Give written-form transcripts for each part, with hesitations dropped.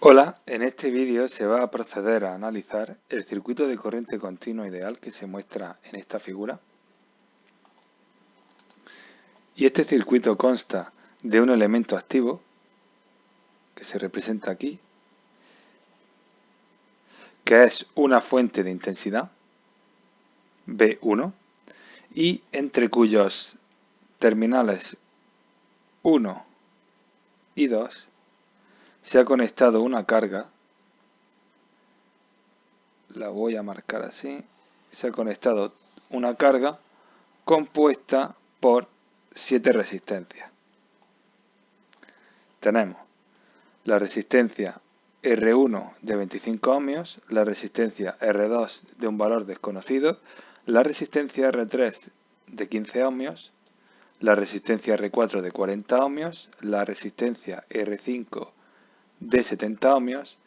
Hola, en este vídeo se va a proceder a analizar el circuito de corriente continua ideal que se muestra en esta figura. Y este circuito consta de un elemento activo, que se representa aquí, que es una fuente de intensidad, B1, y entre cuyos terminales 1 y 2 se ha conectado una carga, la voy a marcar así, se ha conectado una carga compuesta por 7 resistencias. Tenemos la resistencia R1 de 25 ohmios, la resistencia R2 de un valor desconocido, la resistencia R3 de 15 ohmios, la resistencia R4 de 40 ohmios, la resistencia R5 de 70 ohmios,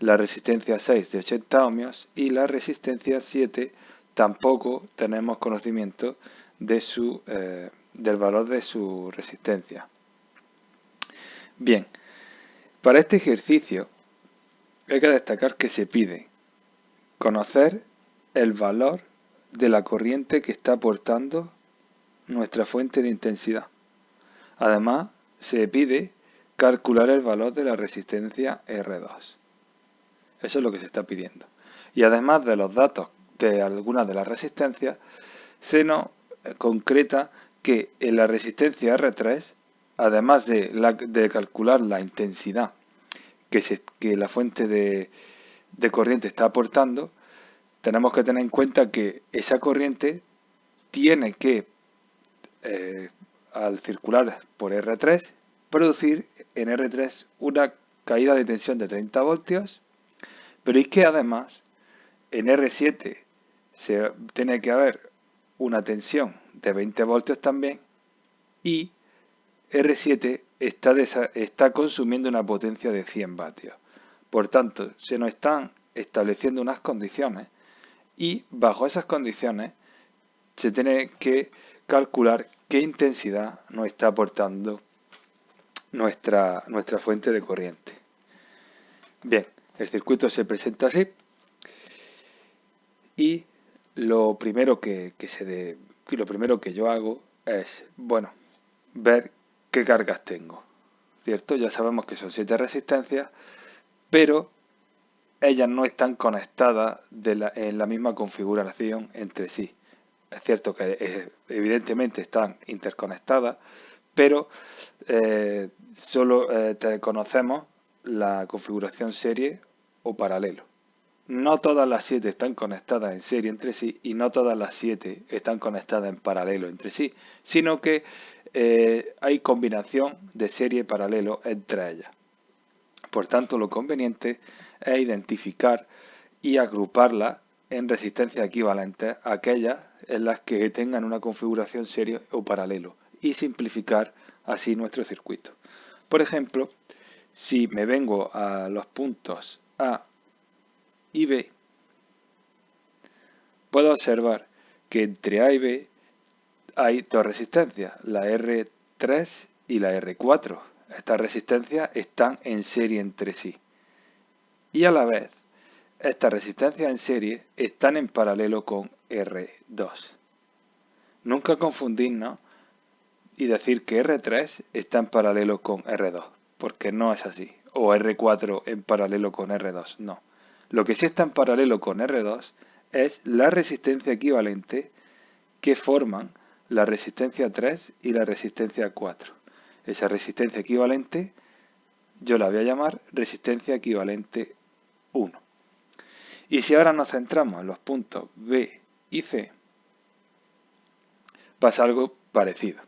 la resistencia 6 de 80 ohmios y la resistencia 7 tampoco tenemos conocimiento de del valor de su resistencia. Bien, para este ejercicio hay que destacar que se pide conocer el valor de la corriente que está aportando nuestra fuente de intensidad. Además, se pide calcular el valor de la resistencia R2. Eso es lo que se está pidiendo. Y además de los datos de algunas de las resistencias, se nos concreta que en la resistencia R3, además de calcular la intensidad que la fuente de corriente está aportando, tenemos que tener en cuenta que esa corriente tiene que, al circular por R3, producir en R3 una caída de tensión de 30 voltios, pero es que además en R7 tiene que haber una tensión de 20 voltios también y R7 está consumiendo una potencia de 100 vatios. Por tanto, se nos están estableciendo unas condiciones y bajo esas condiciones se tiene que calcular qué intensidad nos está aportando nuestra fuente de corriente. Bien, el circuito se presenta así y lo primero que yo hago es, bueno, ver qué cargas tengo, ¿cierto? Ya sabemos que son 7 resistencias, pero ellas no están conectadas en la misma configuración entre sí. Es cierto que evidentemente están interconectadas, pero solo conocemos la configuración serie o paralelo. No todas las 7 están conectadas en serie entre sí y no todas las 7 están conectadas en paralelo entre sí, sino que hay combinación de serie y paralelo entre ellas. Por tanto, lo conveniente es identificar y agruparlas en resistencias equivalentes a aquellas en las que tengan una configuración serie o paralelo y simplificar así nuestro circuito. Por ejemplo, si me vengo a los puntos A y B, puedo observar que entre A y B hay dos resistencias, la R3 y la R4. Estas resistencias están en serie entre sí. Y a la vez, estas resistencias en serie están en paralelo con R2. Nunca confundirnos y decir que R3 está en paralelo con R2, porque no es así. O R4 en paralelo con R2, no. Lo que sí está en paralelo con R2 es la resistencia equivalente que forman la resistencia 3 y la resistencia 4. Esa resistencia equivalente yo la voy a llamar resistencia equivalente 1. Y si ahora nos centramos en los puntos B y C, pasa algo parecido.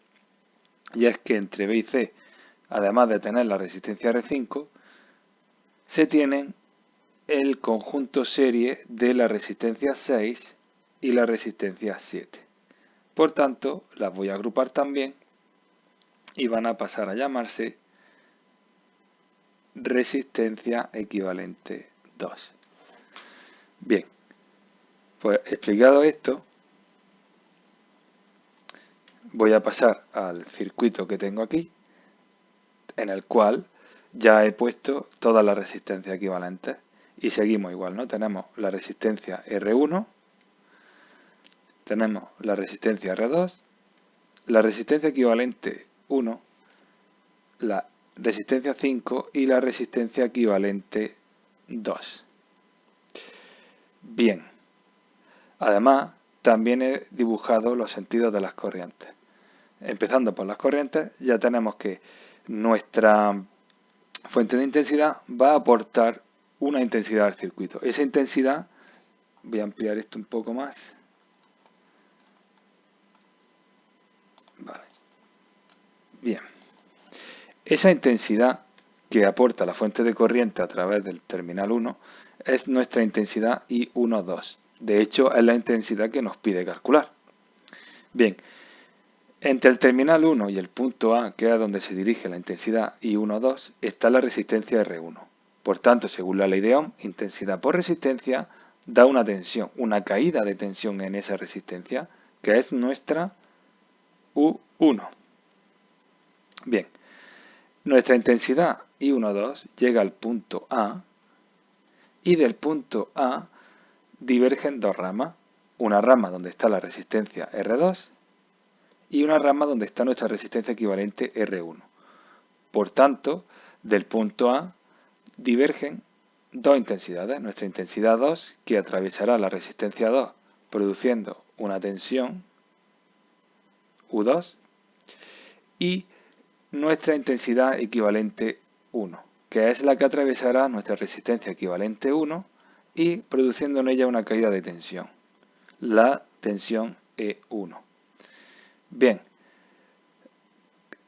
Y es que entre B y C, además de tener la resistencia R5, se tienen el conjunto serie de la resistencia 6 y la resistencia 7. Por tanto, las voy a agrupar también y van a pasar a llamarse resistencia equivalente 2. Bien, pues explicado esto, voy a pasar al circuito que tengo aquí, en el cual ya he puesto todas las resistencias equivalentes y seguimos igual, ¿no? Tenemos la resistencia R1, tenemos la resistencia R2, la resistencia equivalente 1, la resistencia 5 y la resistencia equivalente 2. Bien, además también he dibujado los sentidos de las corrientes. Empezando por las corrientes, ya tenemos que nuestra fuente de intensidad va a aportar una intensidad al circuito. Esa intensidad, voy a ampliar esto un poco más. Vale. Bien. Esa intensidad que aporta la fuente de corriente a través del terminal 1 es nuestra intensidad I12. De hecho, es la intensidad que nos pide calcular. Bien, entre el terminal 1 y el punto A, que es donde se dirige la intensidad I12, está la resistencia R1. Por tanto, según la ley de Ohm, intensidad por resistencia da una tensión, una caída de tensión en esa resistencia, que es nuestra U1. Bien, nuestra intensidad I12 llega al punto A y del punto A divergen dos ramas. Una rama donde está la resistencia R2 y una rama donde está nuestra resistencia equivalente R1. Por tanto, del punto A divergen dos intensidades. Nuestra intensidad 2, que atravesará la resistencia 2, produciendo una tensión U2, y nuestra intensidad equivalente 1, que es la que atravesará nuestra resistencia equivalente 1 y produciendo en ella una caída de tensión, la tensión E1. Bien,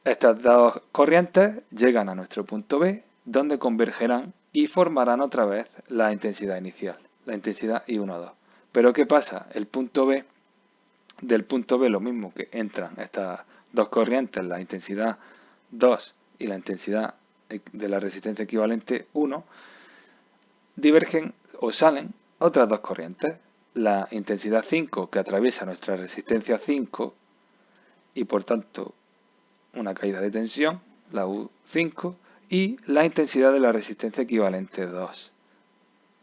estas dos corrientes llegan a nuestro punto B, donde convergerán y formarán otra vez la intensidad inicial, la intensidad I12. Pero ¿qué pasa? El punto B, del punto B lo mismo que entran estas dos corrientes, la intensidad 2 y la intensidad de la resistencia equivalente 1, divergen o salen otras dos corrientes, la intensidad 5 que atraviesa nuestra resistencia 5 y por tanto una caída de tensión, la U5, y la intensidad de la resistencia equivalente 2,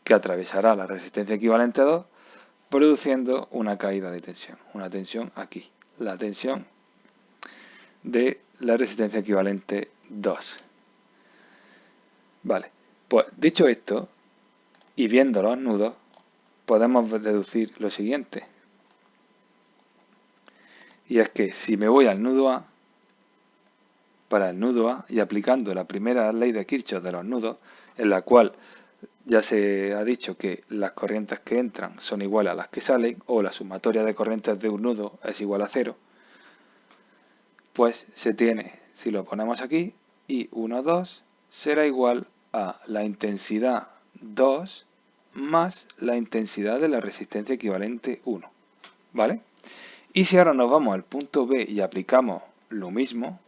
que atravesará la resistencia equivalente 2, produciendo una caída de tensión, una tensión aquí, la tensión de la resistencia equivalente 2. Vale, pues dicho esto, y viendo los nudos, podemos deducir lo siguiente. Y es que si me voy al nudo A, para el nudo A, y aplicando la primera ley de Kirchhoff de los nudos, en la cual ya se ha dicho que las corrientes que entran son iguales a las que salen, o la sumatoria de corrientes de un nudo es igual a 0, pues se tiene, si lo ponemos aquí, I12 será igual a la intensidad 2 más la intensidad de la resistencia equivalente 1, ¿vale? Y si ahora nos vamos al punto B y aplicamos lo mismo,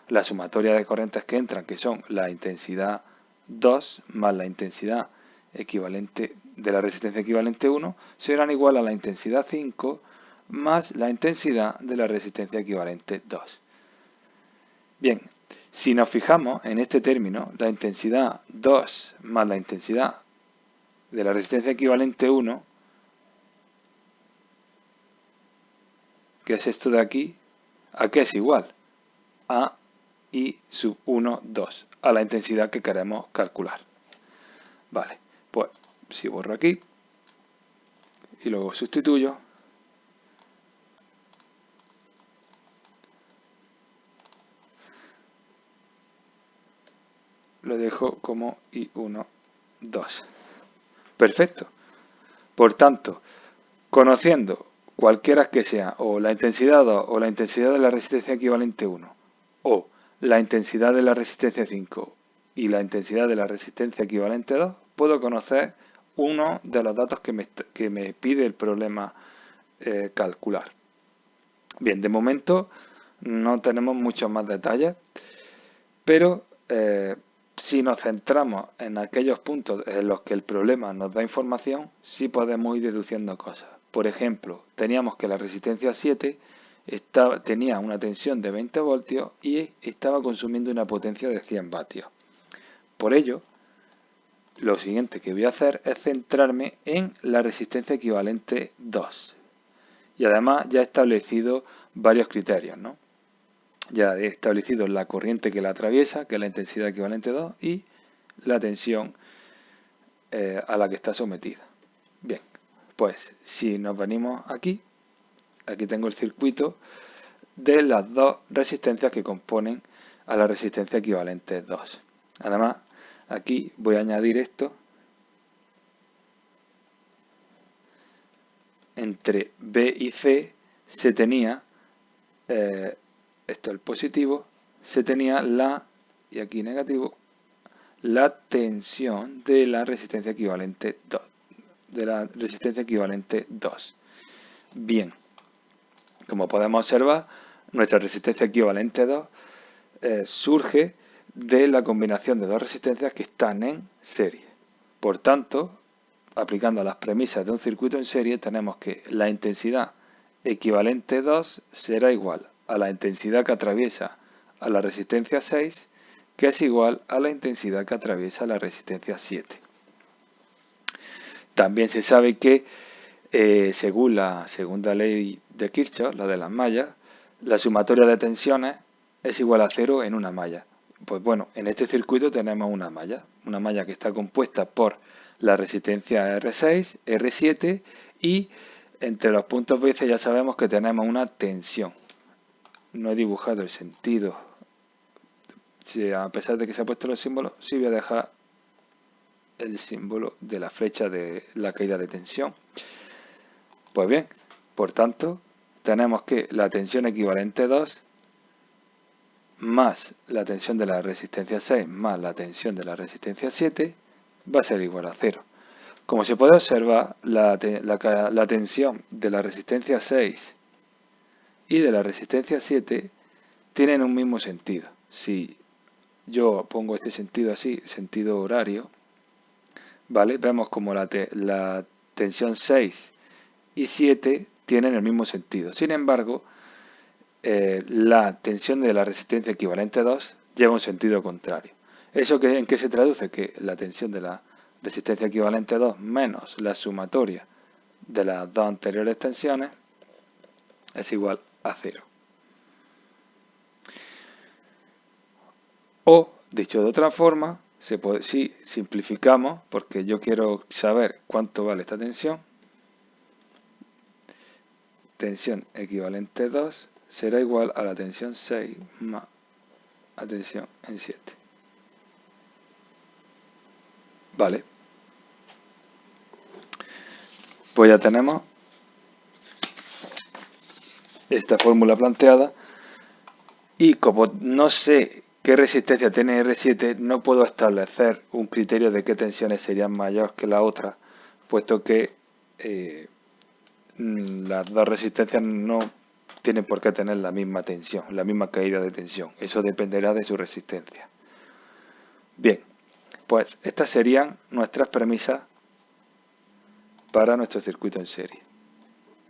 la sumatoria de corrientes que entran, que son la intensidad 2 más la intensidad equivalente de la resistencia equivalente 1, serán igual a la intensidad 5 más la intensidad de la resistencia equivalente 2. Bien, si nos fijamos en este término, la intensidad 2 más la intensidad de la resistencia equivalente 1, que es esto de aquí, ¿a qué es igual? A I sub 1, 2, a la intensidad que queremos calcular. Vale, pues si borro aquí y luego sustituyo, lo dejo como I1, 2. Perfecto. Por tanto, conociendo cualquiera que sea, o la intensidad 2 o la intensidad de la resistencia equivalente 1, o la intensidad de la resistencia 5 y la intensidad de la resistencia equivalente 2, puedo conocer uno de los datos que me pide el problema calcular. Bien, de momento no tenemos muchos más detalles, pero si nos centramos en aquellos puntos en los que el problema nos da información, sí podemos ir deduciendo cosas. Por ejemplo, teníamos que la resistencia 7 tenía una tensión de 20 voltios y estaba consumiendo una potencia de 100 vatios. Por ello, lo siguiente que voy a hacer es centrarme en la resistencia equivalente 2. Y además ya he establecido varios criterios, ¿no? Ya he establecido la corriente que la atraviesa, que es la intensidad equivalente 2, y la tensión a la que está sometida. Bien, pues si nos venimos aquí tengo el circuito de las dos resistencias que componen a la resistencia equivalente 2. Además, aquí voy a añadir esto entre B y C se tenía, esto es el positivo, se tenía la, y aquí negativo, la tensión de la resistencia equivalente 2. Bien, como podemos observar, nuestra resistencia equivalente 2 surge de la combinación de dos resistencias que están en serie. Por tanto, aplicando las premisas de un circuito en serie, tenemos que la intensidad equivalente 2 será igual a la intensidad que atraviesa a la resistencia 6, que es igual a la intensidad que atraviesa la resistencia 7. También se sabe que, según la segunda ley de Kirchhoff, la de las mallas, la sumatoria de tensiones es igual a 0 en una malla. Pues bueno, en este circuito tenemos una malla que está compuesta por la resistencia R6, R7 y entre los puntos B y C ya sabemos que tenemos una tensión. No he dibujado el sentido. A pesar de que se ha puesto los símbolos, sí voy a dejar el símbolo de la flecha de la caída de tensión. Pues bien, por tanto, tenemos que la tensión equivalente 2 más la tensión de la resistencia 6 más la tensión de la resistencia 7 va a ser igual a 0. Como se puede observar, la tensión de la resistencia 6 y de la resistencia 7 tienen un mismo sentido. Si yo pongo este sentido así, sentido horario, ¿vale? Vemos como la tensión 6 y 7 tienen el mismo sentido. Sin embargo, la tensión de la resistencia equivalente 2 lleva un sentido contrario. ¿Eso en qué se traduce? Que la tensión de la resistencia equivalente 2 menos la sumatoria de las dos anteriores tensiones es igual a 0. O, dicho de otra forma, si simplificamos, porque yo quiero saber cuánto vale esta tensión equivalente 2 será igual a la tensión 6 más la tensión en 7. Vale. Pues ya tenemos esta fórmula planteada y como no sé qué resistencia tiene R7, no puedo establecer un criterio de qué tensiones serían mayores que la otra, puesto que las dos resistencias no tienen por qué tener la misma tensión, la misma caída de tensión. Eso dependerá de su resistencia. Bien, pues estas serían nuestras premisas para nuestro circuito en serie.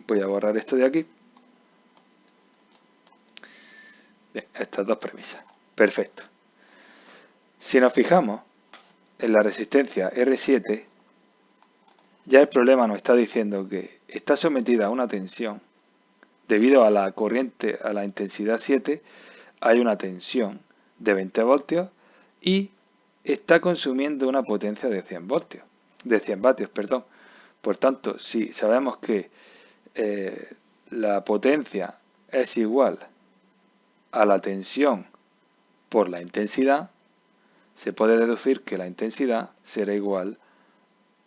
Voy a borrar esto de aquí. Bien, estas dos premisas. Perfecto. Si nos fijamos en la resistencia R7, ya el problema nos está diciendo que está sometida a una tensión. Debido a la corriente, a la intensidad 7, hay una tensión de 20 voltios y está consumiendo una potencia de 100 voltios, de 100 vatios, perdón. Por tanto, si sabemos que la potencia es igual a la tensión por la intensidad, se puede deducir que la intensidad será igual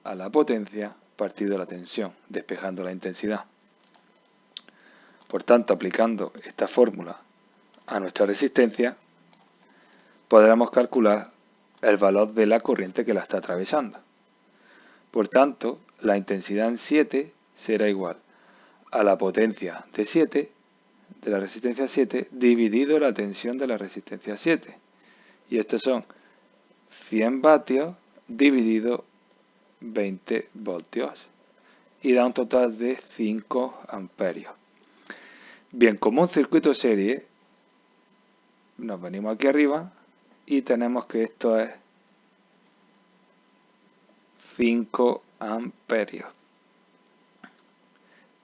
a la potencia partido la tensión, despejando la intensidad. Por tanto, aplicando esta fórmula a nuestra resistencia, podremos calcular el valor de la corriente que la está atravesando. Por tanto, la intensidad en 7 será igual a la potencia de 7, de la resistencia 7, dividido la tensión de la resistencia 7. Y estos son 100 vatios dividido 20 voltios. Y da un total de 5 amperios. Bien, como un circuito serie, nos venimos aquí arriba y tenemos que esto es 5 amperios.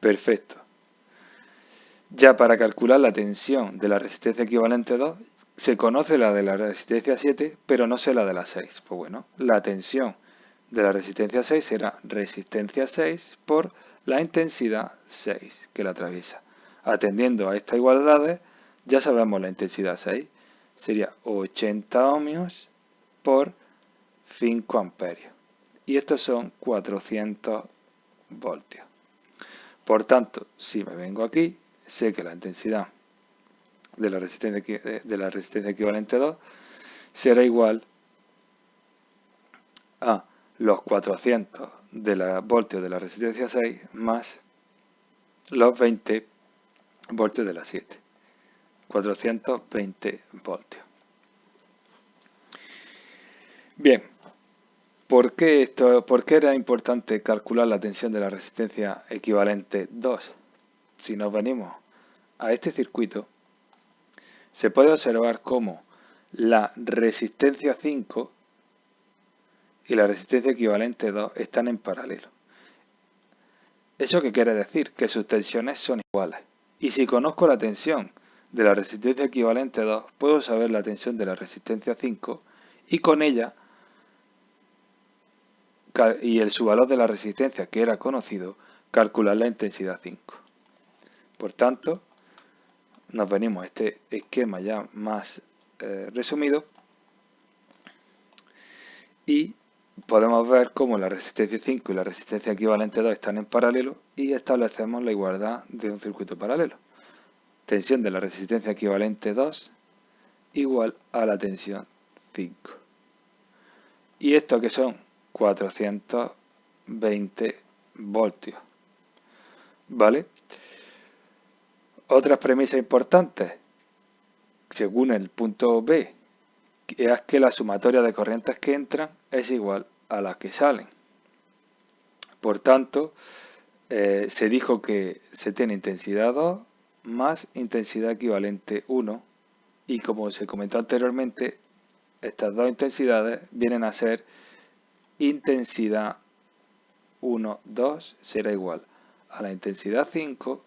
Perfecto. Ya para calcular la tensión de la resistencia equivalente 2, se conoce la de la resistencia 7, pero no sé la de la 6. Pues bueno, la tensión de la resistencia 6 será resistencia 6 por la intensidad 6 que la atraviesa. Atendiendo a estas igualdades, ya sabemos la intensidad 6. Sería 80 ohmios por 5 amperios. Y estos son 400 voltios. Por tanto, si me vengo aquí, sé que la intensidad de la resistencia equivalente 2 será igual a los 400 voltios de la resistencia 6 más los 20 voltios de la 7. 420 voltios. Bien, ¿por qué era importante calcular la tensión de la resistencia equivalente 2? Si nos venimos a este circuito, se puede observar cómo la resistencia 5 y la resistencia equivalente 2 están en paralelo. ¿Eso qué quiere decir? Que sus tensiones son iguales. Y si conozco la tensión de la resistencia equivalente 2, puedo saber la tensión de la resistencia 5 y con ella y su valor de la resistencia que era conocido, calcular la intensidad 5. Por tanto, nos venimos a este esquema ya más resumido y podemos ver cómo la resistencia 5 y la resistencia equivalente 2 están en paralelo y establecemos la igualdad de un circuito paralelo. Tensión de la resistencia equivalente 2 igual a la tensión 5. ¿Y esto que son? 420 voltios. ¿Vale? Otras premisas importantes, según el punto B, es que la sumatoria de corrientes que entran es igual a las que salen. Por tanto, se dijo que se tiene intensidad 2 más intensidad equivalente 1 y como se comentó anteriormente, estas dos intensidades vienen a ser intensidad 1, 2 será igual a la intensidad 5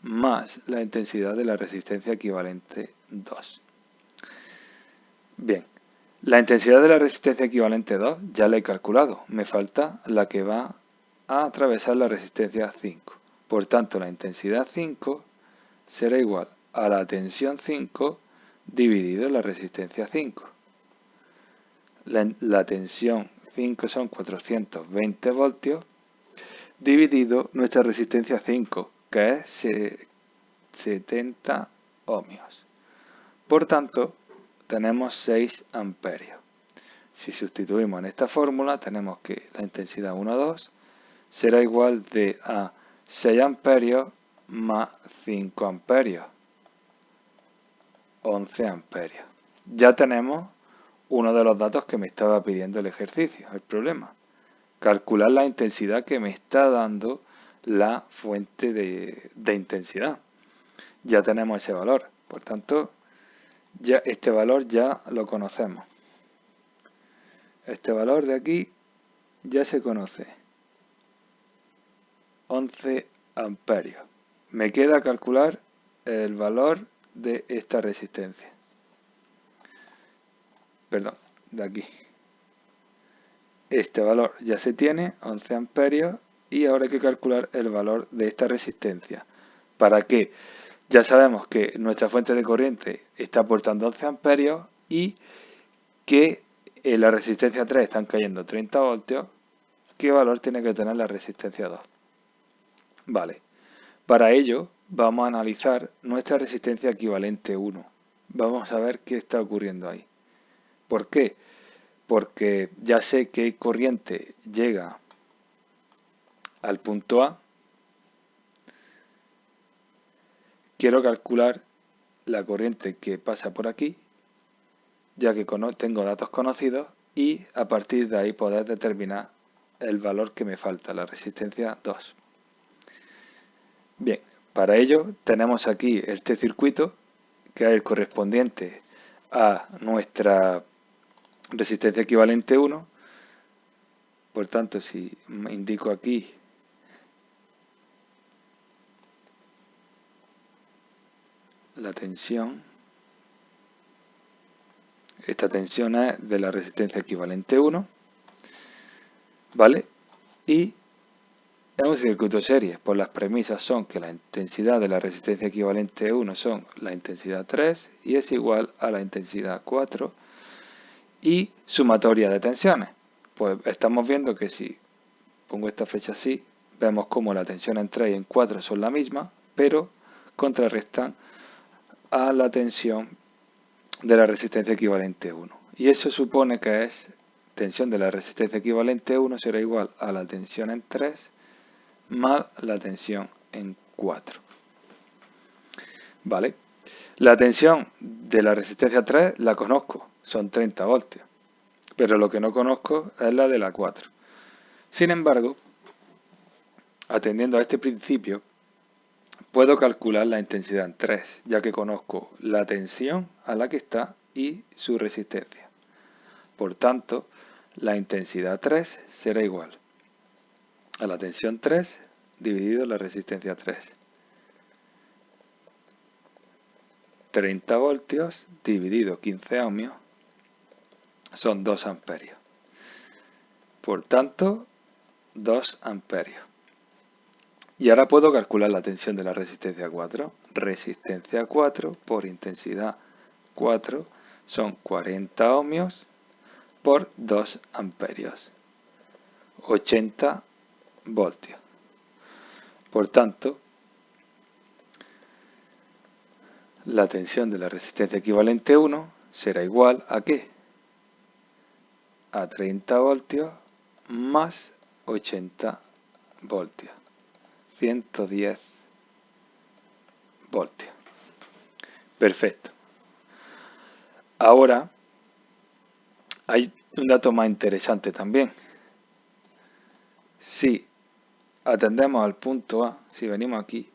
más la intensidad de la resistencia equivalente 2. Bien, la intensidad de la resistencia equivalente 2 ya la he calculado. Me falta la que va a atravesar la resistencia 5. Por tanto, la intensidad 5 será igual a la tensión 5 dividido la resistencia 5. La tensión 5 son 420 voltios dividido nuestra resistencia 5, que es 70 ohmios. Por tanto, tenemos 6 amperios. Si sustituimos en esta fórmula, tenemos que la intensidad 1,2 será igual a 6 amperios más 5 amperios, 11 amperios. Ya tenemos uno de los datos que me estaba pidiendo el ejercicio, el problema. Calcular la intensidad que me está dando la fuente de intensidad. Ya tenemos ese valor, por tanto, ya este valor ya lo conocemos. Este valor de aquí ya se conoce. 11 amperios. Me queda calcular el valor de esta resistencia. Perdón, de aquí. Este valor ya se tiene, 11 amperios, y ahora hay que calcular el valor de esta resistencia. ¿Para qué? Ya sabemos que nuestra fuente de corriente está aportando 11 amperios y que en la resistencia 3 están cayendo 30 voltios. ¿Qué valor tiene que tener la resistencia 2? Vale, para ello vamos a analizar nuestra resistencia equivalente 1. Vamos a ver qué está ocurriendo ahí. ¿Por qué? Porque ya sé que corriente llega al punto A. Quiero calcular la corriente que pasa por aquí, ya que tengo datos conocidos, y a partir de ahí poder determinar el valor que me falta, la resistencia 2. Bien, para ello tenemos aquí este circuito, que es el correspondiente a nuestra resistencia equivalente 1. Por tanto, si indico aquí la tensión, esta tensión es de la resistencia equivalente 1, ¿vale? Y es un circuito serie, pues las premisas son que la intensidad de la resistencia equivalente 1 son la intensidad 3 y es igual a la intensidad 4 y sumatoria de tensiones. Pues estamos viendo que si pongo esta flecha así, vemos como la tensión en 3 y en 4 son la misma, pero contrarrestan a la tensión de la resistencia equivalente 1. Y eso supone que es tensión de la resistencia equivalente 1 será igual a la tensión en 3 más la tensión en 4. ¿Vale? La tensión de la resistencia 3 la conozco, son 30 voltios. Pero lo que no conozco es la de la 4. Sin embargo, atendiendo a este principio, puedo calcular la intensidad en 3, ya que conozco la tensión a la que está y su resistencia. Por tanto, la intensidad 3 será igual a la tensión 3 dividido la resistencia 3. 30 voltios dividido 15 ohmios son 2 amperios. Por tanto, 2 amperios. Y ahora puedo calcular la tensión de la resistencia 4. Resistencia 4 por intensidad 4 son 40 ohmios por 2 amperios. 80 voltios. Por tanto, la tensión de la resistencia equivalente 1 será igual a ¿qué? A 30 voltios más 80 voltios. 110 voltios. Perfecto. Ahora hay un dato más interesante también. Si atendemos al punto A, si venimos aquí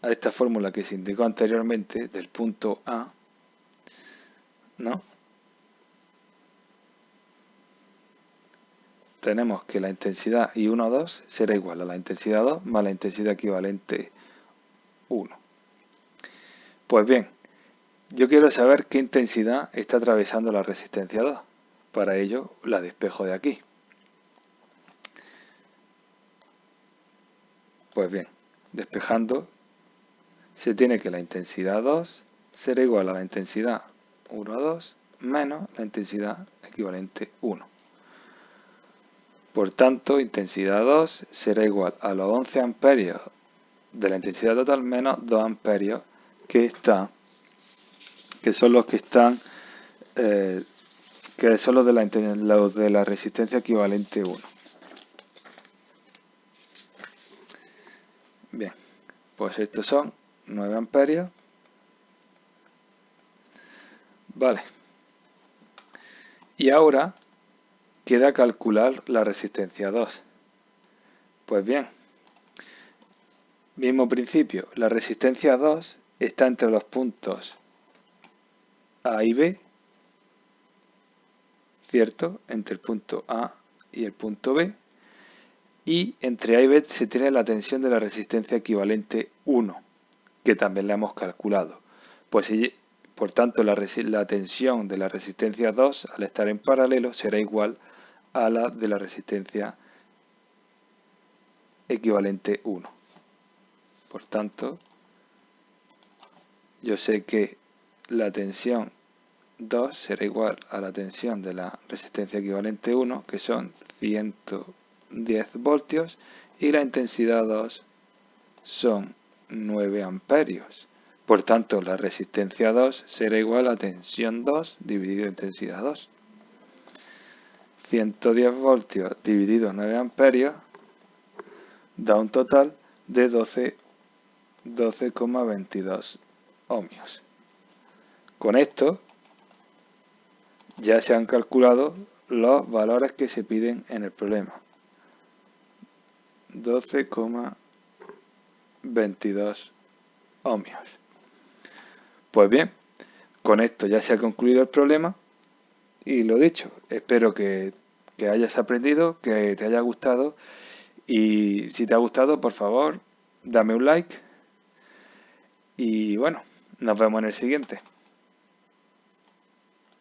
a esta fórmula que se indicó anteriormente del punto A, ¿no? Tenemos que la intensidad I1,2 será igual a la intensidad 2 más la intensidad equivalente 1. Pues bien, yo quiero saber qué intensidad está atravesando la resistencia 2. Para ello la despejo de aquí. Pues bien, despejando, se tiene que la intensidad 2 será igual a la intensidad 1,2 menos la intensidad equivalente 1. Por tanto, intensidad 2 será igual a los 11 amperios de la intensidad total menos 2 amperios que son los que están, que son los de la resistencia equivalente 1. Bien, pues estos son 9 amperios. Vale. Y ahora queda calcular la resistencia 2. Pues bien, mismo principio, la resistencia 2 está entre los puntos A y B, ¿cierto? Entre el punto A y el punto B. Y entre A y B se tiene la tensión de la resistencia equivalente 1, que también la hemos calculado. Pues, por tanto, la tensión de la resistencia 2, al estar en paralelo, será igual a la de la resistencia equivalente 1. Por tanto, yo sé que la tensión 2 será igual a la tensión de la resistencia equivalente 1, que son 110 voltios, y la intensidad 2 son 9 amperios. Por tanto, la resistencia 2 será igual a tensión 2 dividido intensidad 2. 110 voltios dividido 9 amperios da un total de 12,22 ohmios. Con esto ya se han calculado los valores que se piden en el problema. 12,22 ohmios. Pues bien, con esto ya se ha concluido el problema y lo dicho, espero que que hayas aprendido, que te haya gustado, y si te ha gustado, por favor, dame un like y bueno, nos vemos en el siguiente.